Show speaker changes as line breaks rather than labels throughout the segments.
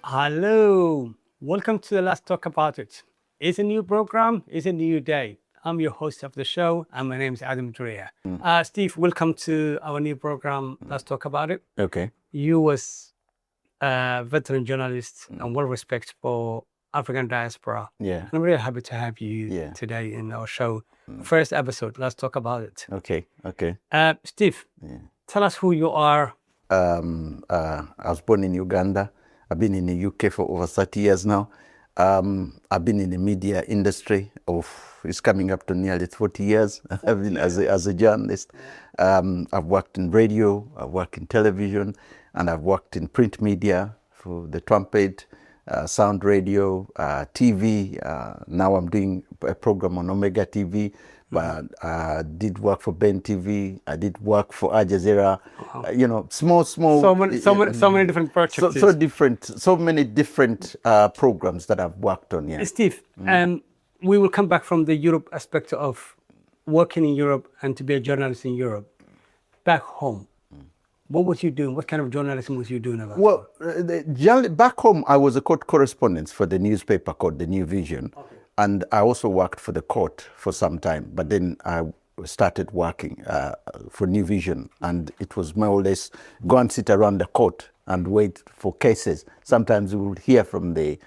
Hello, welcome to the Let's Talk About It. It's a new program, it's a new day. I'm your host of the show, and my name is Adam Drea. Steve, welcome to our new program, Let's Talk About It.
Okay.
You was a veteran journalist and well respected for African diaspora.
Yeah.
I'm really happy to have you
Yeah.
today in our show. First episode, Let's Talk About It.
Okay. Okay.
Steve, tell us who you are.
I was born in Uganda. I've been in the UK for over 30 years now. I've been in the media industry it's coming up to nearly 40 years. I've been as a journalist. I've worked in radio, I've worked in television, and I've worked in print media for the Trumpet, Sound Radio, TV. Now I'm doing a program on Omega TV. But I did work for Ben TV. I did work for Al Jazeera. Small.
So many different projects.
So many different programs that I've worked on. Yeah.
Steve, we will come back from the Europe aspect of working in Europe and to be a journalist in Europe. Back home, what was you doing? What kind of journalism was you doing about?
Well, back home, I was a court correspondent for the newspaper called The New Vision. Okay. And I also worked for the court for some time, but then I started working for New Vision, and it was more or less go and sit around the court and wait for cases. Sometimes we would hear from the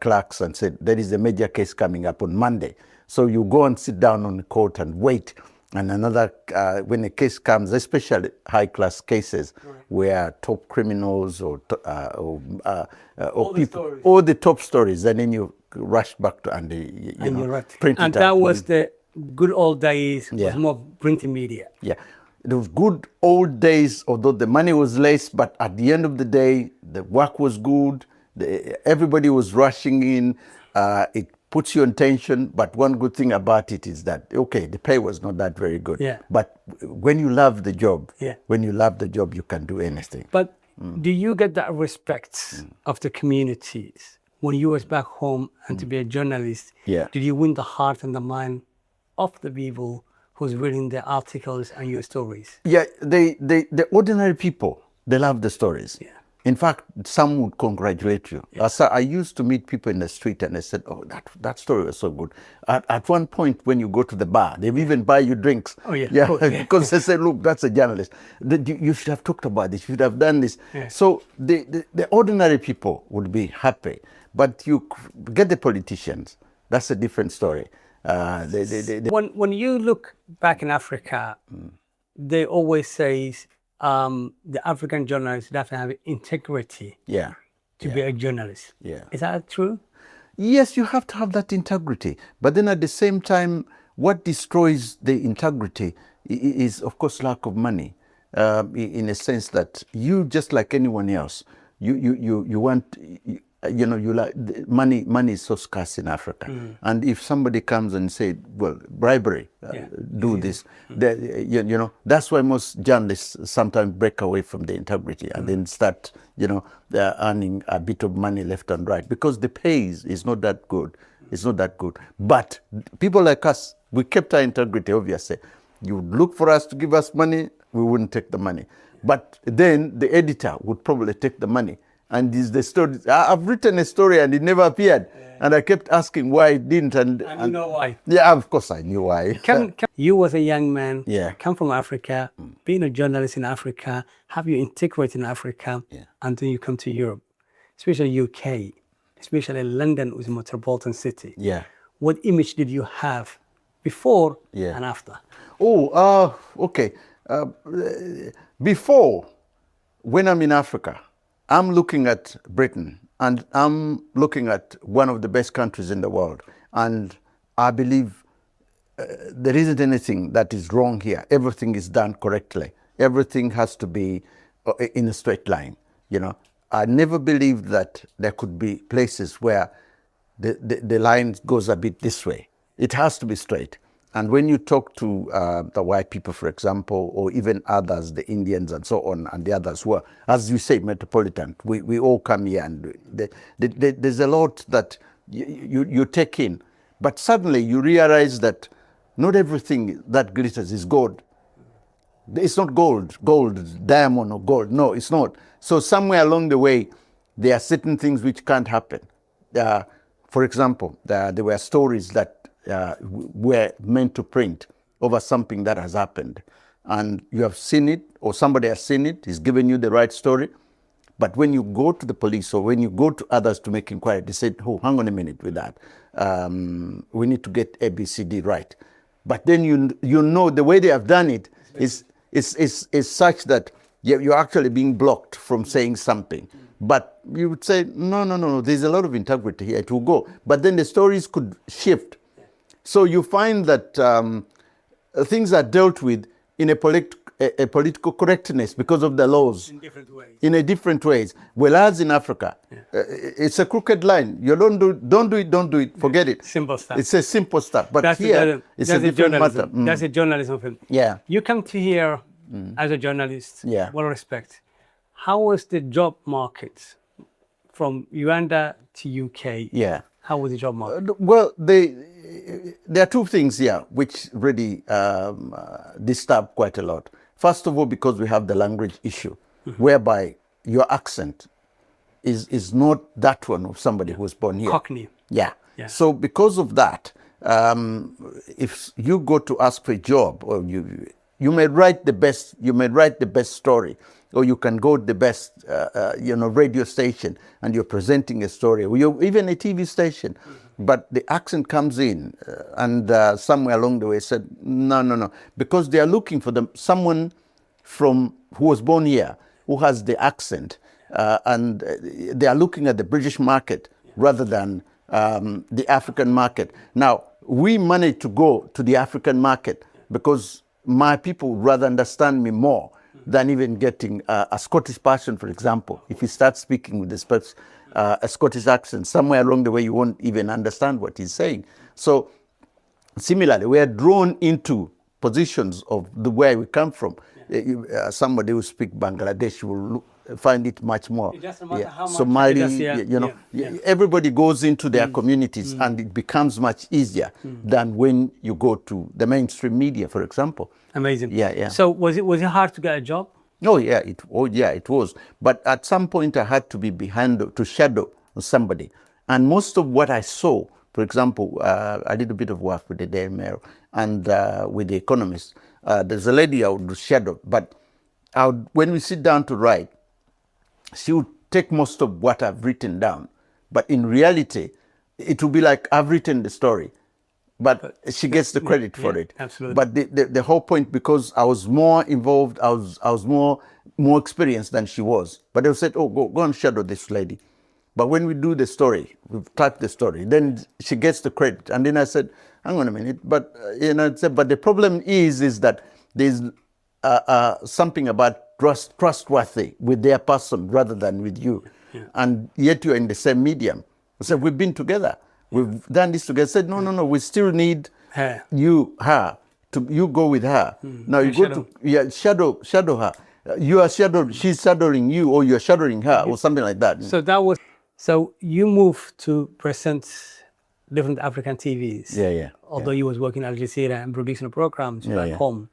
clerks and say, there is a major case coming up on Monday. So you go and sit down on the court and wait. And another, when a case comes, especially high-class cases, right, where top criminals or people, all the top stories, and then you rush back to
and
you're
right.
Print
and
it
that
out.
was the good old days.
Yeah.
Was more printing media.
Yeah, it was good old days, although the money was less, but at the end of the day, the work was good. Everybody was rushing in. It puts you on tension, but one good thing about it is that, okay, the pay was not that very good.
Yeah.
But when you love the job,
yeah,
you can do anything.
But do you get that respect of the communities when you was back home and to be a journalist?
Yeah.
Did you win the heart and the mind of the people who's reading the articles and your stories?
Yeah, the ordinary people, they love the stories.
Yeah.
In fact, some would congratulate you. Yeah. I used to meet people in the street and they said, oh, that story was so good. At one point, when you go to the bar, they even buy you drinks.
Oh, yeah.
Yeah, because they said, look, that's a journalist. You should have talked about this. You should have done this.
Yeah.
So the ordinary people would be happy. But you get the politicians, that's a different story.
When you look back in Africa, they always say the African journalists have to have integrity to be a journalist.
Yeah.
Is that true?
Yes, you have to have that integrity. But then at the same time, what destroys the integrity is, of course, lack of money. In a sense that you, just like anyone else, you want... you like money is so scarce in Africa, and if somebody comes and say, "Well, bribery, do this," that's why most journalists sometimes break away from the integrity and then start, they're earning a bit of money left and right because the pay is not that good. It's not that good. But people like us, we kept our integrity. Obviously, you would look for us to give us money, we wouldn't take the money, but then the editor would probably take the money. And is the story. I've written a story and it never appeared. Yeah. And I kept asking why it didn't. And
you know why?
Yeah, of course I knew why.
You was a young man,
yeah,
come from Africa, being a journalist in Africa, have your integrity in Africa, and then you come to Europe, especially UK, especially London was a metropolitan city.
Yeah.
What image did you have before and after?
Oh, okay. Before, when I'm in Africa, I'm looking at Britain and I'm looking at one of the best countries in the world. And I believe there isn't anything that is wrong here. Everything is done correctly. Everything has to be in a straight line. I never believed that there could be places where the line goes a bit this way. It has to be straight. And when you talk to the white people, for example, or even others, the Indians and so on, and the others who are, as you say, metropolitan, we all come here and there's a lot that you take in. But suddenly you realize that not everything that glitters is gold. It's not gold, diamond or gold. No, it's not. So somewhere along the way, there are certain things which can't happen. For example, there were stories that were meant to print over something that has happened. And you have seen it, or somebody has seen it, he's given you the right story. But when you go to the police or when you go to others to make inquiry, they said, oh, hang on a minute with that. We need to get ABCD right. But then you know the way they have done it is such that you're actually being blocked from saying something. But you would say, no, there's a lot of integrity here, it will go. But then the stories could shift. So you find that things are dealt with in a political correctness because of the laws.
In different ways.
In a different ways. Whereas in Africa, it's a crooked line. You don't do it, forget it.
Simple stuff.
It's a simple stuff. But it's a different matter.
That's a journalism film.
Yeah.
You come to here as a journalist,
Yeah.
well respect. How was the job market from Uganda to UK?
Yeah.
How was the job market?
Well, there are two things here which really disturb quite a lot. First of all, because we have the language issue, whereby your accent is not that one of somebody who was born here.
Cockney.
Yeah. So because of that, if you go to ask for a job, or you may write the best story, or you can go to the best radio station and you're presenting a story, or you're even a TV station, but the accent comes in, and somewhere along the way said no, because they are looking for someone who was born here, who has the accent, and they are looking at the British market rather than the African market. Now, we managed to go to the African market because my people rather understand me more than even getting a Scottish person, for example. If you start speaking with a Scottish accent, somewhere along the way you won't even understand what he's saying. So similarly, we are drawn into positions of the way we come from. Somebody who speaks Bangladesh will find it much more.
It doesn't matter how much
Somali, everybody goes into their communities, and it becomes much easier than when you go to the mainstream media, for example.
Amazing.
Yeah.
So was it hard to get a job?
Oh yeah, it was. But at some point I had to be to shadow somebody. And most of what I saw, for example, I did a bit of work with the Daily Mail and with the Economist. There's a lady I would shadow, but when we sit down to write, she would take most of what I've written down. But in reality, it will be like I've written the story, but she gets the credit for it.
Absolutely.
But the whole point, because I was more involved, I was more experienced than she was. But they said, oh, go and shadow this lady. But when we do the story, we've typed the story, then she gets the credit. And then I said, hang on a minute, but but the problem is that there's something about trustworthy with their person rather than with you. And yet you're in the same medium. I said, we've been together. We've done this together. I said, no, we still need her. You go with her. Now you go shadow her. You are she's shadowing you, or you're shadowing her, or something like that.
So you moved to present different African TVs.
Yeah.
Although you was working at Al Jazeera and producing programs back home.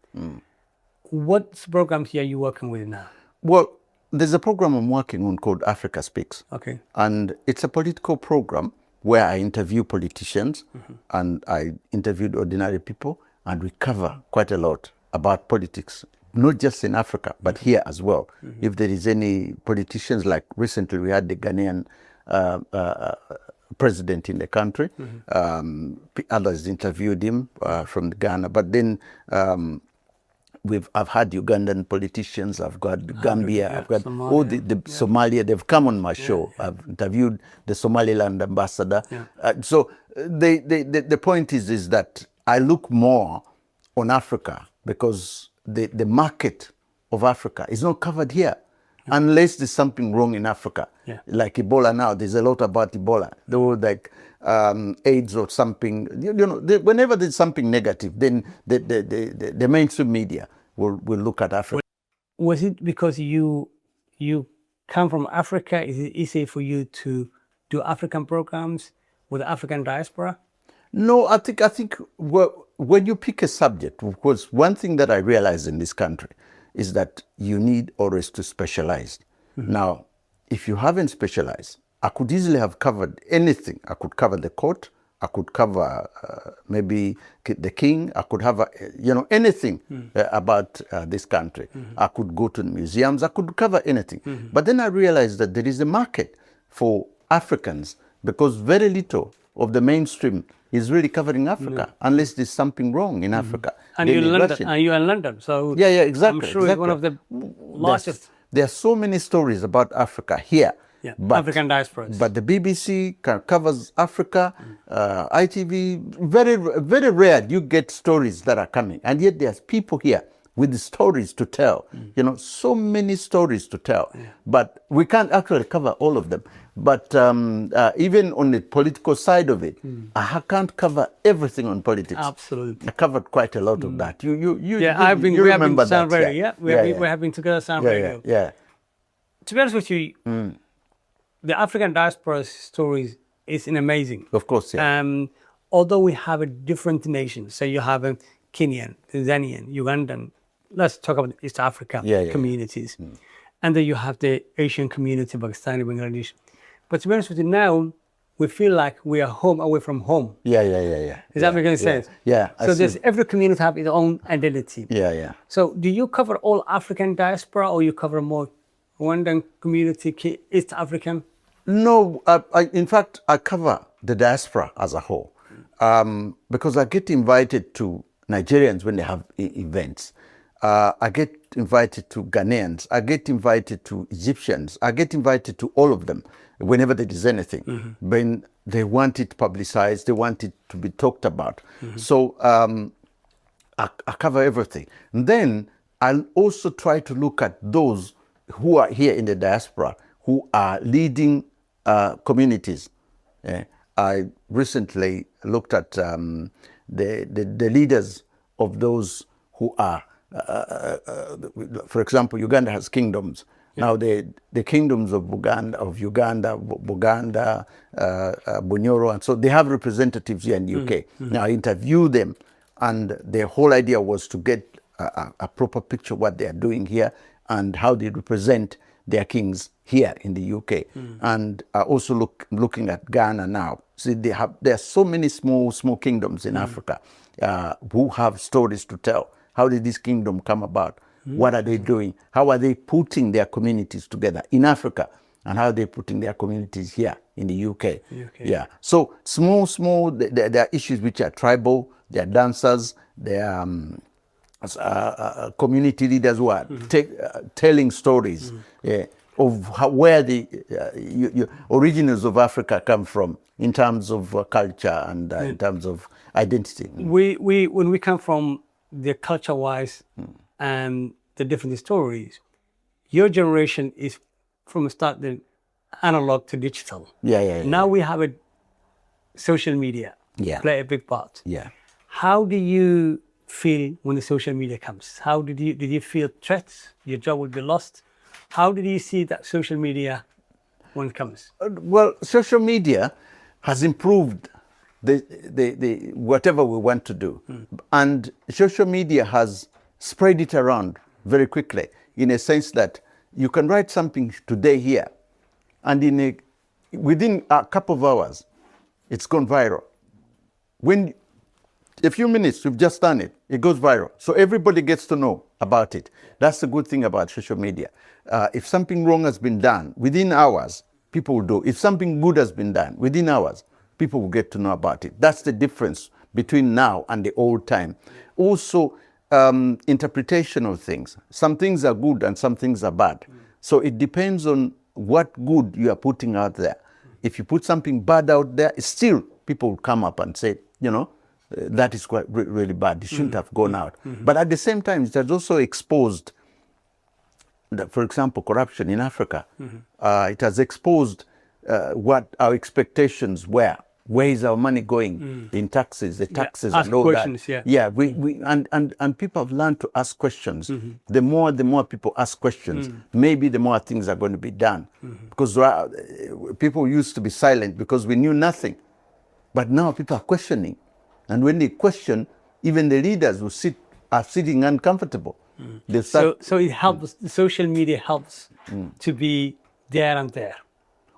What programs are you working with now?
Well, there's a program I'm working on called Africa Speaks.
Okay.
And it's a political program where I interview politicians and I interviewed ordinary people, and we cover quite a lot about politics, not just in Africa, but here as well. If there is any politicians, like recently we had the Ghanaian president in the country, others interviewed him from Ghana, but then I've had Ugandan politicians, I've got Gambia, I've got Somalia. All the Somalia, they've come on my show. I've interviewed the Somaliland ambassador. So the point is that I look more on Africa because the market of Africa is not covered here. Unless there's something wrong in Africa, like Ebola now. There's a lot about Ebola. There were like AIDS or something. Whenever there's something negative, then the mainstream media will look at Africa.
Was it because you come from Africa? Is it easy for you to do African programs with the African diaspora?
No, I think when you pick a subject, of course, one thing that I realized in this country is that you need always to specialize. Now, if you haven't specialized, I could easily have covered anything. I could cover the court. I could cover maybe the king. I could have, anything about this country. I could go to the museums. I could cover anything. But then I realized that there is a market for Africans because very little of the mainstream is really covering Africa unless there's something wrong in Africa.
And you're in London, so
yeah, exactly.
I'm sure it's one of the largest.
There are so many stories about Africa here.
Yeah, African diasporas.
But the BBC covers Africa, ITV, very, very rare you get stories that are coming. And yet there's people here with stories to tell, so many stories to tell. Yeah. But we can't actually cover all of them. But even on the political side of it, I can't cover everything on politics.
Absolutely.
I covered quite a lot of that.
We have been to Sound Radio. We have been together Sound Radio.
Yeah.
To be honest with you, the African diaspora stories is amazing.
Of course, yeah.
Although we have a different nations, so you have a Kenyan, Tanzanian, Ugandan. Let's talk about East Africa communities. Yeah. And then you have the Asian community, Pakistani, Bangladesh. But to be honest with you, now we feel like we are home away from home.
Yeah.
Is that making sense?
Yeah.
So every community have its own identity.
Yeah.
So do you cover all African diaspora or you cover more Rwandan community, East African?
No, in fact, I cover the diaspora as a whole because I get invited to Nigerians when they have events. I get invited to Ghanaians. I get invited to Egyptians. I get invited to all of them whenever there is anything. When they want it publicized, they want it to be talked about. So I cover everything. And then I'll also try to look at those who are here in the diaspora who are leading communities. I recently looked at the leaders of those who are, for example, Uganda has kingdoms. Yeah. Now the kingdoms of Uganda, Buganda, Bunyoro, and so they have representatives here in the UK. Now I interview them, and the whole idea was to get a proper picture of what they are doing here and how they represent their kings here in the UK. And also looking at Ghana now. See, there are so many small kingdoms in Africa who have stories to tell. How did this kingdom come about? What are they doing? How are they putting their communities together in Africa? And how are they putting their communities here in the UK? Yeah. So small, there are issues which are tribal, there are dancers, there are community leaders who are telling stories of where the originals of Africa come from in terms of culture and in terms of identity.
When we come from the culture-wise and the different stories, your generation is from the start the analog to digital. Now we have a social media play a big part. How do you feel when the social media comes? How did you feel threats? Your job will be lost. How did you see that social media when it comes?
Well, social media has improved the whatever we want to do, and social media has spread it around very quickly in a sense that you can write something today here, and within a couple of hours, it's gone viral. When a few minutes, you've just done it, it goes viral. So everybody gets to know about it. That's the good thing about social media. If something wrong has been done, within hours, people will do. If something good has been done, within hours, people will get to know about it. That's the difference between now and the old time. Also, interpretation of things. Some things are good and some things are bad. So it depends on what good you are putting out there. If you put something bad out there, still people will come up and say, that is quite really bad. It shouldn't have gone out. But at the same time, it has also exposed, for example, corruption in Africa. It has exposed what our expectations were. Where is our money going in taxes, the taxes and all
questions,
that? And people have learned to ask questions. The more people ask questions, maybe the more things are going to be done. Because people used to be silent because we knew nothing. But now people are questioning. And when they question, even the leaders who are sitting uncomfortable.
So it helps, social media helps to be there and there.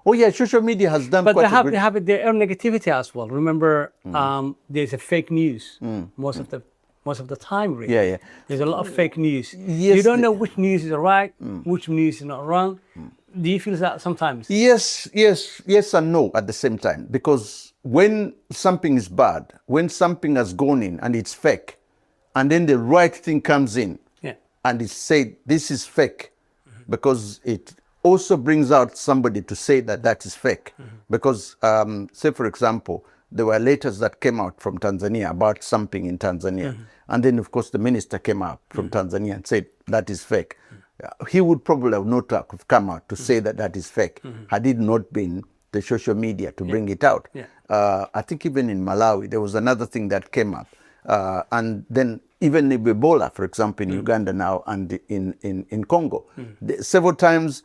Oh yeah, social media has done
But
quite
they have their own negativity as well. Remember, there's a fake news most of the time. Really,
Yeah.
There's a lot of fake news.
Yes,
You don't know which news is right, which news is not wrong. Do you feel that sometimes?
Yes and no at the same time. Because when something is bad, when something has gone in and it's fake, and then the right thing comes in, and it's said this is fake, because it also brings out somebody to say that is fake. Because, say for example, there were letters that came out from Tanzania about something in Tanzania. And then, of course, the minister came out from Tanzania and said that is fake. He would probably have not have come out to say that is fake had it not been the social media to bring it out. I think even in Malawi, there was another thing that came up. And then even Ebola, for example, in Uganda now and in Congo, several times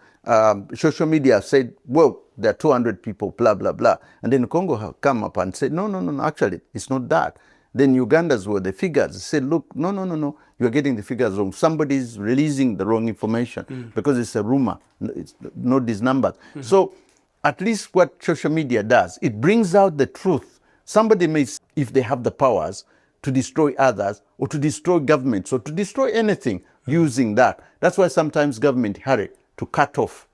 social media said, well, there are 200 people, blah, blah, blah. And then Congo have come up and said, no, actually, it's not that. Then Ugandans were the figures. They said, look, no, you're getting the figures wrong. Somebody's releasing the wrong information because it's a rumor. It's not these numbers. So at least what social media does, it brings out the truth. Somebody may, if they have the powers, to destroy others or to destroy governments or to destroy anything using that. That's why sometimes government hurry to cut off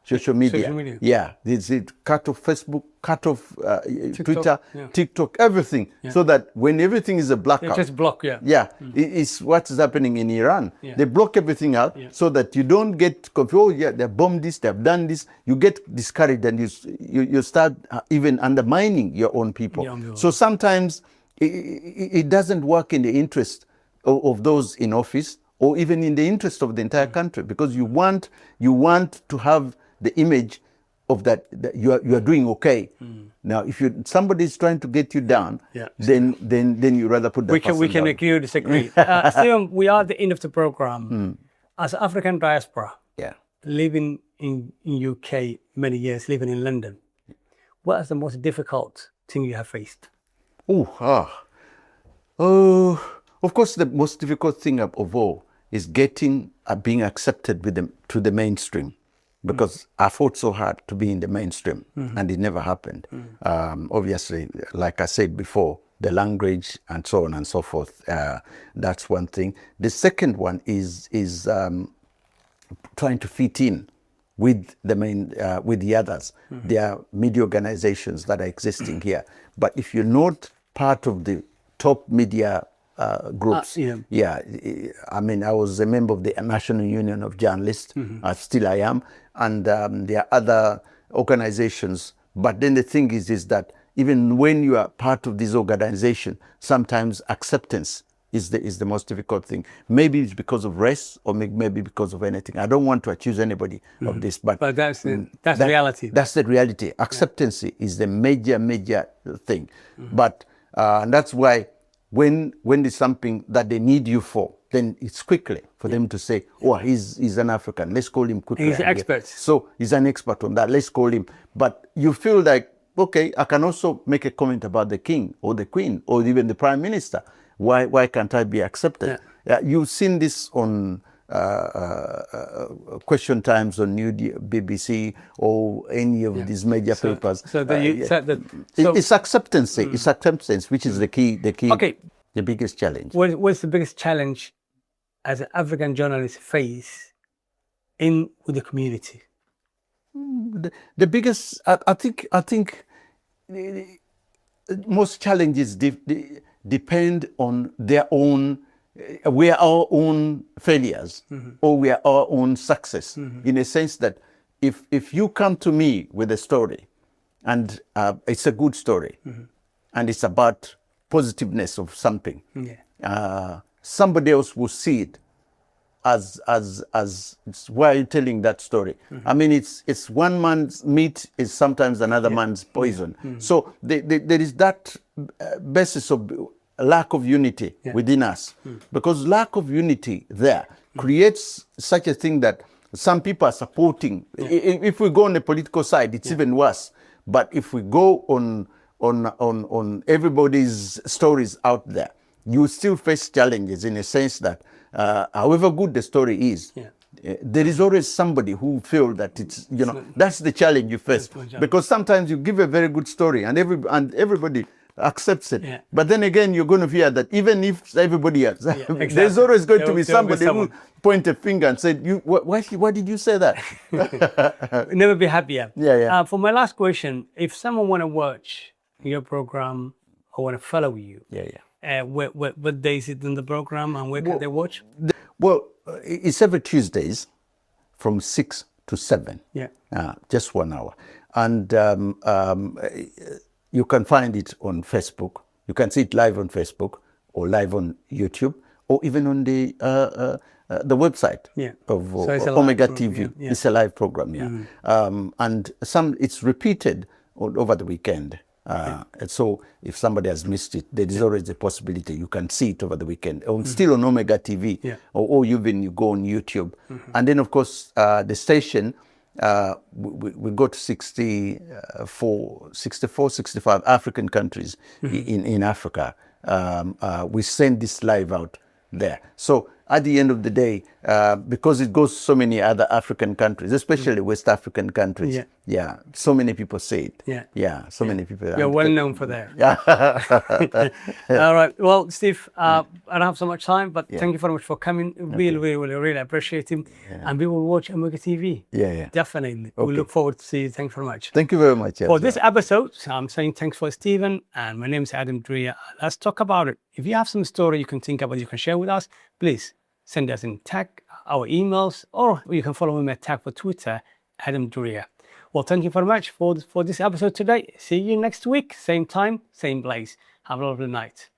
social media. Yeah, it cut off Facebook, cut off Twitter, TikTok, everything, so that when everything is a blackout,
just block.
It's what's happening in Iran. They block everything out so that you don't get confused. Oh yeah, they've bombed this, they've done this. You get discouraged and you start even undermining your own people. So sometimes it doesn't work in the interest of those in office or even in the interest of the entire country, because you want to have the image of that you are doing okay. Now, if somebody is trying to get you down, then you rather put that person down.
We can agree or disagree. Stephen, we are at the end of the program. As African diaspora, living in UK many years, living in London, what is the most difficult thing you have faced?
Of course, the most difficult thing of all is being accepted to the mainstream, because I fought so hard to be in the mainstream and it never happened. Obviously, like I said before, the language and so on and so forth, that's one thing. The second one is trying to fit in with the others. There are media organizations that are existing here, but if you're not part of the top media groups, I mean, I was a member of the National Union of Journalists, still I am, and there are other organizations. But then the thing is that even when you are part of this organization, sometimes acceptance is the most difficult thing. Maybe it's because of race, or maybe because of anything. I don't want to accuse anybody of this, but
that's the reality.
That's the reality. Acceptance is the major thing. But that's why when there's something that they need you for, then it's quickly for them to say, oh, he's an African, let's call him quickly.
He's an expert.
So he's an expert on that, let's call him. But you feel like, okay, I can also make a comment about the king or the queen or even the prime minister. Why can't I be accepted? You've seen this on Question Times on BBC or any of these major papers. It's acceptance. It's acceptance, which is the key.
Okay.
The biggest challenge.
What's the biggest challenge as an African journalist face with the community?
The biggest, I think, most challenges depend on their own. We are our own failures, or we are our own success. In a sense that if you come to me with a story, and it's a good story, and it's about positiveness of something, somebody else will see it as why are you telling that story? I mean, it's one man's meat is sometimes another man's poison. So there is that basis of lack of unity within us, because lack of unity there creates such a thing that some people are supporting. If we go on the political side, it's even worse. But if we go on everybody's stories out there, you still face challenges in a sense that however good the story is, there is always somebody who feel that it's, you know, that's the challenge you face. Because sometimes you give a very good story and everybody accepts it.
Yeah.
But then again, you're going to hear that even if everybody else,
exactly.
there's always going to be
There will be
somebody who point a finger and say, why did you say that?
Never be happier.
Yeah.
For my last question, if someone want to watch your program or want to follow you, what day is it in the program and where can they watch?
Well, it's every Tuesdays from 6 to 7.
Yeah.
Just 1 hour. And you can find it on Facebook. You can see it live on Facebook or live on YouTube or even on the website of Omega TV.
Yeah.
It's a live program, and it's repeated over the weekend. And so if somebody has missed it, there is always a possibility you can see it over the weekend. Or still on Omega TV, or even you go on YouTube. And then, of course, the station, we go to 64, 65 African countries in Africa. We send this live out there. So at the end of the day, because it goes to so many other African countries, especially West African countries, so many people say it. So many people.
You're well known for that. All right. Well, Steve, I don't have so much time, but thank you very much for coming. Really appreciate it. And we will watch Omega TV. Definitely. We look forward to see you. Thanks very much.
Thank you very much.
For this episode, I'm saying thanks for Stephen, and my name is Adam Drea. Let's talk about it. If you have some story you can think about, you can share with us, please send us in tag, our emails, or you can follow me at tag for Twitter, Adam Drea. Well, thank you very much for this episode today. See you next week, same time, same place. Have a lovely night.